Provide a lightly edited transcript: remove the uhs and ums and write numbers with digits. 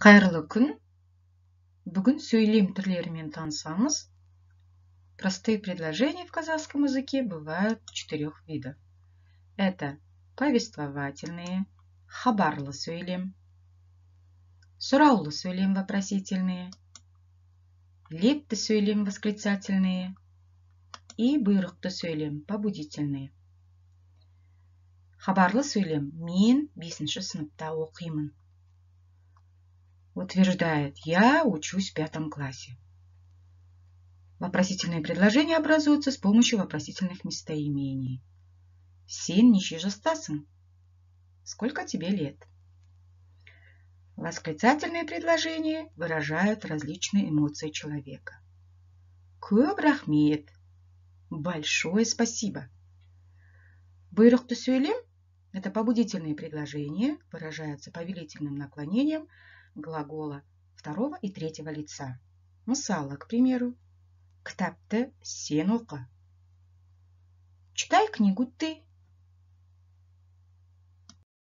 Қайырлы күн. Бүгін сөйлем түрлерімен танысамыз. Простые предложения в казахском языке бывают 4 видов. Это повествовательные, хабарлы сөйлем, сұраулы сөйлем вопросительные, лепті сөйлем восклицательные и бұйрықты сөйлем побудительные. Хабарлы сөйлем мен 5-ші сыныпта оқимын. Утверждает: я учусь в 5 классе. Вопросительные предложения образуются с помощью вопросительных местоимений. Сен неше жастасың? Сколько тебе лет? Восклицательные предложения выражают различные эмоции человека. Көп рахмет. Большое спасибо. Бұйрықты сөйлем – это побудительные предложения, выражаются повелительным наклонением глагола второго и третьего лица. Мысалы, к примеру, кітапты сен оқы. Читай книгу ты.